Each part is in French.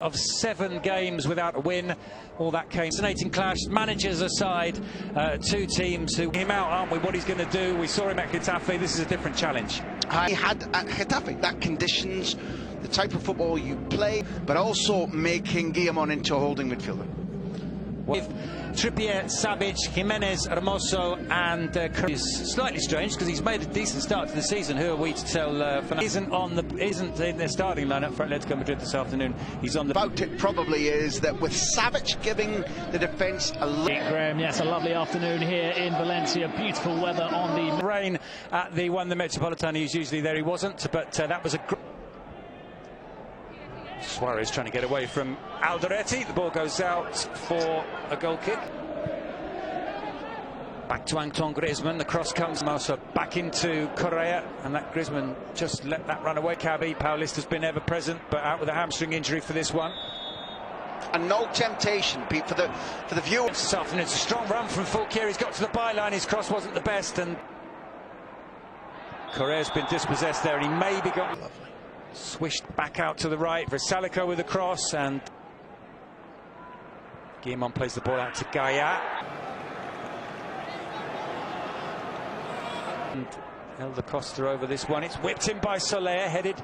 Of 7 games without a win, all that came. Fascinating clash, managers aside, two teams who him out, aren't we? What he's going to do, we saw him at Getafe, this is a different challenge. He had at Getafe that conditions, the type of football you play, but also making Guillamon into a holding midfielder. With Trippier, Savic, Jimenez, Hermoso and is slightly strange because he's made a decent start to the season. Who are we to tell? Isn't in their starting lineup for Atletico Madrid this afternoon. He's on the. About it probably is that with Savic giving the defence a Graham, yes, a lovely afternoon here in Valencia. Beautiful weather on the rain at the Metropolitano. He's usually there. He wasn't, but that was a. Suarez trying to get away from Alderete. The ball goes out for a goal kick. Back to Antoine Griezmann. The cross comes also back into Correa, and that Griezmann just let that run away. Cabby Paulista's been ever present, but out with a hamstring injury for this one. And no temptation, Pete, for the viewer. This afternoon, it's a strong run from Fulquier. He's got to the byline. His cross wasn't the best, and Correa's been dispossessed there, and he maybe got. Lovely. Swished back out to the right. Vrsaljko with the cross, and Guillamon plays the ball out to Gaia. And Helder Costa over this one. It's whipped in by Soler, headed.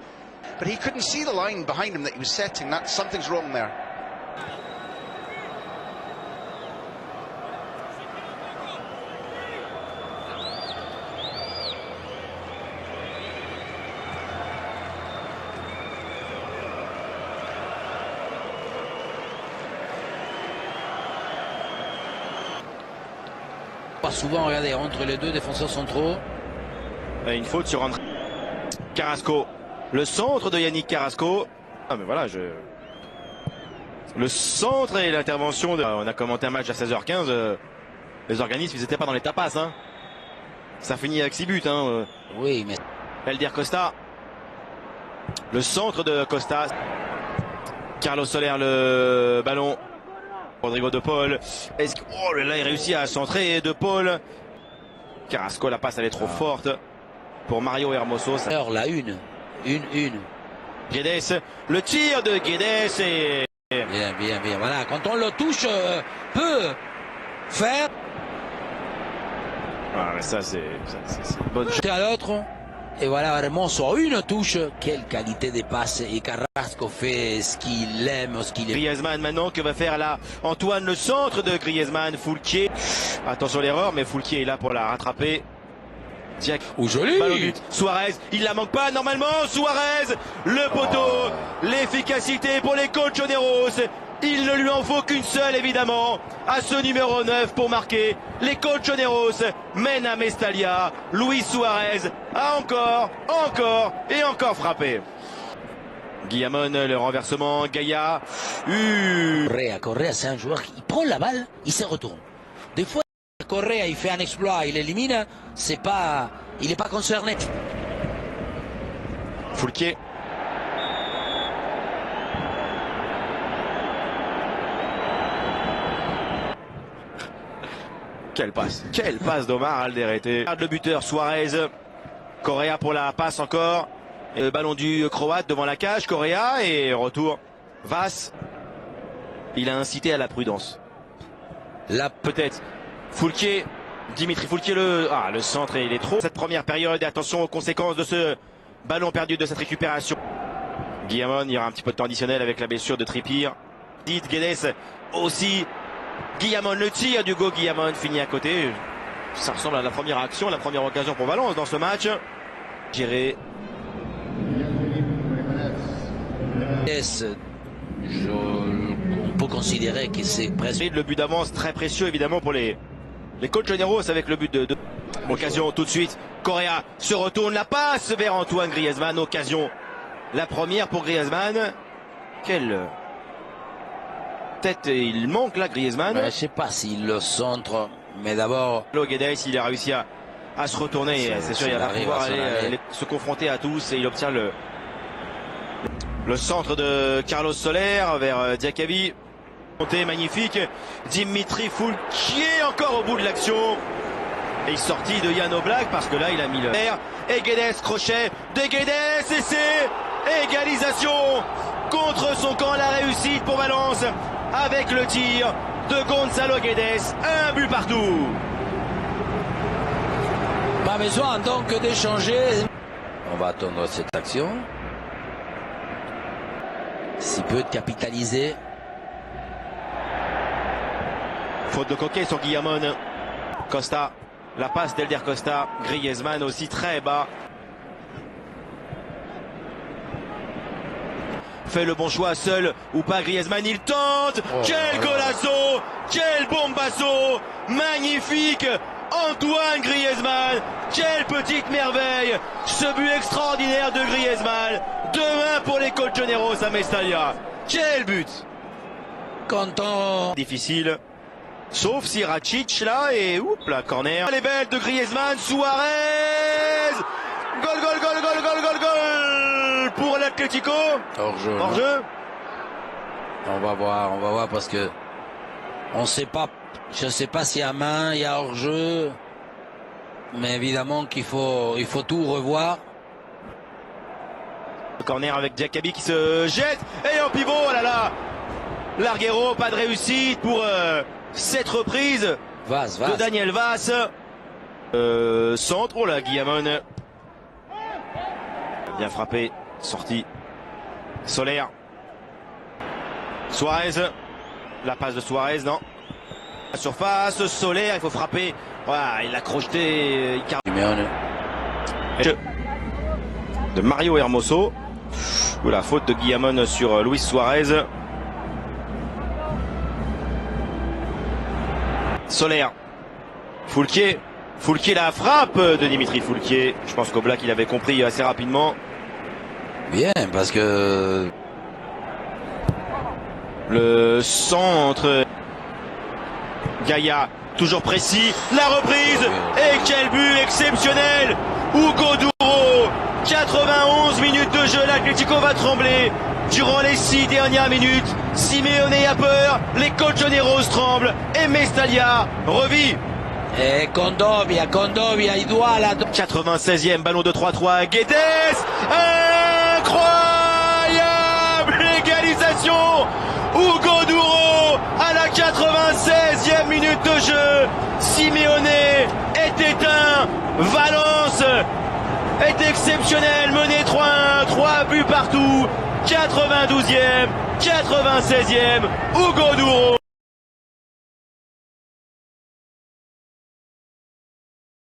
But he couldn't see the line behind him that he was setting. Something's wrong there. Pas souvent, regardez, entre les deux défenseurs centraux. Une faute sur André Carrasco. Le centre de Yannick Carrasco. Ah mais voilà, le centre et l'intervention de... On a commenté un match à 16h15. Les organismes, ils n'étaient pas dans les tapas. Hein. Ça finit avec 6 buts. Hein. Oui, mais... Elder Costa. Le centre de Costa. Carlos Soler, le ballon. Rodrigo de Paul. Est-ce que oh là il réussit à centrer de Paul. Carrasco, la passe elle est trop forte pour Mario Hermoso. Alors là une. Guedes, le tir de Guedes et bien. Voilà, quand on le touche, peut faire. Ah mais ça c'est bonne chose. À l'autre. Et voilà, Hermoso, une touche. Quelle qualité de passe. Et Carrasco fait ce qu'il aime, ce qu'il aime. Griezmann maintenant, que va faire là Antoine, le centre de Griezmann, Fulquier. Attention l'erreur, mais Fulquier est là pour la rattraper. Oh, joli. Balle au but. Suarez, il la manque pas normalement. Suarez, le poteau, l'efficacité pour les Colchoneros. Il ne lui en faut qu'une seule évidemment à ce numéro 9 pour marquer. Les Colchoneros mènent à Mestalla. Luis Suarez a encore frappé. Guillamon, le renversement, Gaia. Correa, c'est un joueur qui prend la balle, il se retourne. Des fois, Correa, il fait un exploit, il élimine, il n'est pas concerné. Fulquier. Quelle passe d'Omar Alderete. Le buteur Suarez. Correa pour la passe encore. Et le ballon du Croate devant la cage. Correa et retour. Vass. Il a incité à la prudence. Là peut-être. Fulquier. Dimitri Fulquier le centre et il est trop. Cette première période et attention aux conséquences de ce ballon perdu, de cette récupération. Guillamon, il y aura un petit peu de temps additionnel avec la blessure de Trippier. Guedes aussi. Guillamon, le tir d'Hugo Guillamon finit à côté. Ça ressemble à la première action, la première occasion pour Valence dans ce match. Géré. On peut considérer que c'est presque... Le but d'avance très précieux évidemment pour les Colchoneros avec le but de... Occasion tout de suite. Correa se retourne, la passe vers Antoine Griezmann. Occasion. La première pour Griezmann. Quelle... tête, il manque là Griezmann. Je ne sais pas s'il le centre, mais d'abord... Guedes, il a réussi à se retourner. C'est sûr, il va pouvoir aller se confronter à tous et il obtient le centre de Carlos Soler vers Diakabi. Montée magnifique. Dimitri Fulquier encore au bout de l'action. Et sortie de Jan Oblak parce que là il a mis le air. Et Guedes, crochet de Guedes et c'est égalisation contre son camp. La réussite pour Valence avec le tir de Gonzalo Guedes. Un but partout. Pas besoin donc d'échanger. On va attendre cette action. S'il peut capitaliser. Faute de Coquet sur Guillamon. Costa, la passe d'Elder Costa. Griezmann aussi très bas. Fait le bon choix seul ou pas Griezmann, il tente. Quel golasso, quel bombasso, magnifique Antoine Griezmann, quelle petite merveille, ce but extraordinaire de Griezmann. Demain pour les Colchoneros à Mestalla. Quel but. Content. Difficile. Sauf si Racic là et oups la corner. Elle est belle de Griezmann, Suarez. Gol, gol, gol, gol, gol, gol, gol pour l'Atlético. Hors-jeu. Hors-jeu. On va voir parce que on sait pas. Je sais pas s'il y a main, il y a hors-jeu. Mais évidemment qu'il faut tout revoir. Le corner avec Diakabi qui se jette et en pivot, oh là là. Larguero, pas de réussite pour cette reprise Vaz. de Daniel Vaz. Centre, oh là, Guillamon. Bien frappé, sortie. Soler. Suarez. La passe de Suarez, non. La surface, Soler, il faut frapper. Voilà, il l'a crocheté. De Mario Hermoso. La faute de Guillamon sur Luis Suarez. Soler. Foulquier la frappe de Dimitri Foulquier. Je pense qu'Oblak il avait compris assez rapidement. Bien, parce que le centre. Gaïa, toujours précis. La reprise. Et quel but exceptionnel. Hugo Duro. 91 minutes de jeu. L'Atlético va trembler. Durant les 6 dernières minutes, Simeone a peur. Les Colchoneros tremblent. Et Mestalla revit. et Condovia, il doit la 96e ballon de 3-3. Guedes. Incroyable égalisation. Hugo Duro à la 96e minute de jeu. Simeone est éteint. Valence est exceptionnel. Mené 3-1. 3 buts partout. 92e, 96e. Hugo Duro.